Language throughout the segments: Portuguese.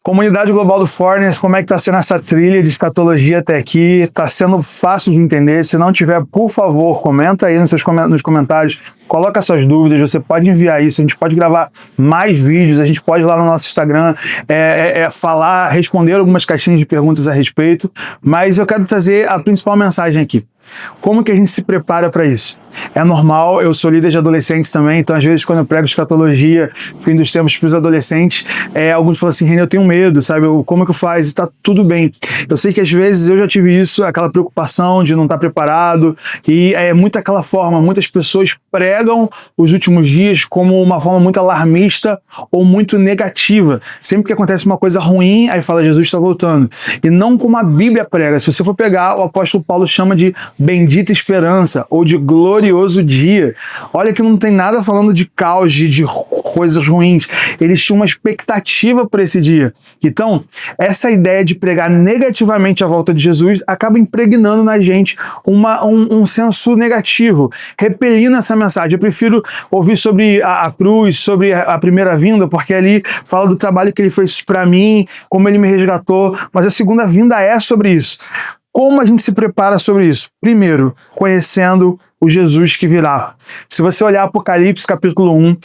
Comunidade Global do Fornes, como é que está sendo essa trilha de escatologia até aqui? Está sendo fácil de entender? Se não tiver, por favor, comenta aí nos comentários, coloca suas dúvidas, você pode enviar isso, a gente pode gravar mais vídeos, a gente pode ir lá no nosso Instagram falar, responder algumas caixinhas de perguntas a respeito, mas eu quero trazer a principal mensagem aqui. Como que a gente se prepara para isso? É normal, eu sou líder de adolescentes também, então às vezes quando eu prego escatologia, fim dos tempos para os adolescentes, alguns falam assim, René, eu tenho medo, sabe? Como é que eu faço? E tá tudo bem. Eu sei que às vezes eu já tive isso, aquela preocupação de não estar preparado, e é muito aquela forma, muitas pessoas pregam os últimos dias como uma forma muito alarmista ou muito negativa. Sempre que acontece uma coisa ruim, aí fala, Jesus está voltando. E não como a Bíblia prega. Se você for pegar, o apóstolo Paulo chama de bendita esperança, ou de glorioso dia. Olha que não tem nada falando de caos, de coisas ruins. Eles tinham uma expectativa por esse dia. Então, essa ideia de pregar negativamente a volta de Jesus acaba impregnando na gente um senso negativo, repelindo essa mensagem. Eu prefiro ouvir sobre a cruz, sobre a primeira vinda, porque ali fala do trabalho que ele fez para mim, como ele me resgatou, mas a segunda vinda é sobre isso. Como a gente se prepara sobre isso? Primeiro, conhecendo o Jesus que virá. Se você olhar Apocalipse capítulo 1,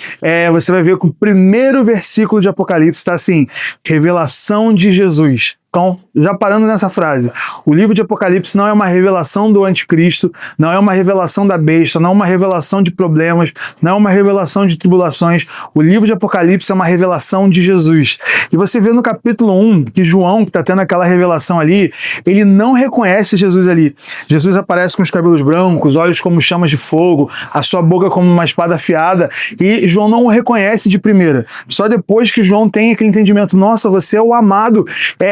você vai ver que o primeiro versículo de Apocalipse está assim, revelação de Jesus. Então, já parando nessa frase, o livro de Apocalipse não é uma revelação do anticristo, não é uma revelação da besta, não é uma revelação de problemas, não é uma revelação de tribulações. O livro de Apocalipse é uma revelação de Jesus. E você vê no capítulo 1 que João, que está tendo aquela revelação ali, ele não reconhece Jesus ali. Jesus aparece com os cabelos brancos, olhos como chamas de fogo, a sua boca como uma espada afiada, e João não o reconhece de primeira. Só depois que João tem aquele entendimento, nossa, você é o amado.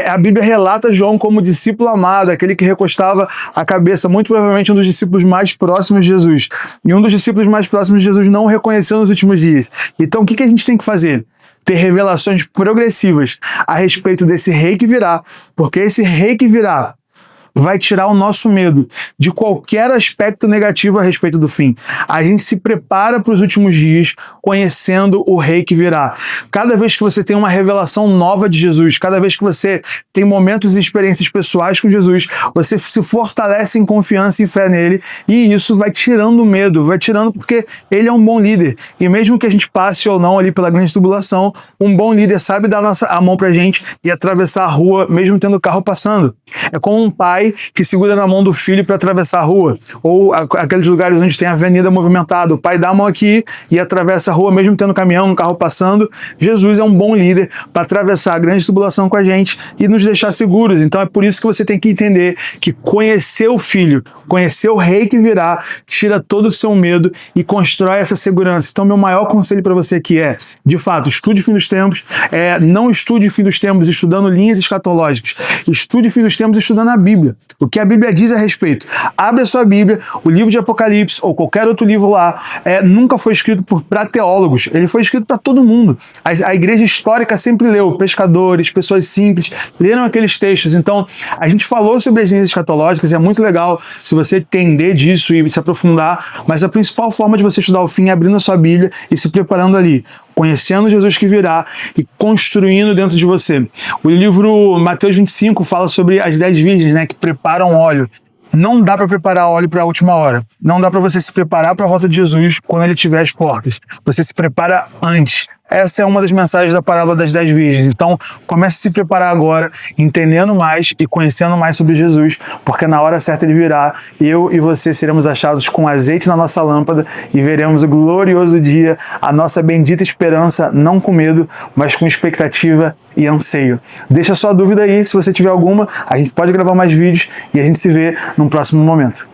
A Bíblia relata João como discípulo amado, aquele que recostava a cabeça, muito provavelmente um dos discípulos mais próximos de Jesus. E um dos discípulos mais próximos de Jesus não o reconheceu nos últimos dias. Então o que a gente tem que fazer? Ter revelações progressivas a respeito desse rei que virá, porque esse rei que virá vai tirar o nosso medo de qualquer aspecto negativo a respeito do fim. A gente se prepara para os últimos dias conhecendo o rei que virá. Cada vez que você tem uma revelação nova de Jesus, cada vez que você tem momentos e experiências pessoais com Jesus, você se fortalece em confiança e fé nele, e isso vai tirando o medo, vai tirando porque ele é um bom líder. E mesmo que a gente passe ou não ali pela grande tribulação, um bom líder sabe dar a mão pra gente e atravessar a rua, mesmo tendo o carro passando. É como um pai que segura na mão do filho para atravessar a rua, ou aqueles lugares onde tem avenida movimentada, o pai dá a mão aqui e atravessa a rua mesmo tendo caminhão, um carro passando. Jesus é um bom líder para atravessar a grande tribulação com a gente e nos deixar seguros. Então é por isso que você tem que entender que conhecer o filho, conhecer o rei que virá, tira todo o seu medo e constrói essa segurança. Então meu maior conselho para você aqui é, de fato, estude o fim dos tempos, não estude o fim dos tempos estudando linhas escatológicas, estude o fim dos tempos estudando a Bíblia. O que a Bíblia diz a respeito. Abre a sua Bíblia, o livro de Apocalipse ou qualquer outro livro lá, nunca foi escrito para teólogos, ele foi escrito para todo mundo. A igreja histórica sempre leu, pescadores, pessoas simples, leram aqueles textos. Então, a gente falou sobre as linhas escatológicas, é muito legal se você entender disso e se aprofundar, mas a principal forma de você estudar o fim é abrindo a sua Bíblia e se preparando ali, conhecendo Jesus que virá e construindo dentro de você. O livro Mateus 25 fala sobre as 10 virgens, que preparam óleo. Não dá para preparar óleo para a última hora. Não dá para você se preparar para a volta de Jesus quando ele estiver às portas. Você se prepara antes. Essa é uma das mensagens da parábola das 10 virgens. Então, comece a se preparar agora, entendendo mais e conhecendo mais sobre Jesus, porque na hora certa ele virá, eu e você seremos achados com azeite na nossa lâmpada e veremos o glorioso dia, a nossa bendita esperança, não com medo, mas com expectativa e anseio. Deixa sua dúvida aí, se você tiver alguma, a gente pode gravar mais vídeos e a gente se vê num próximo momento.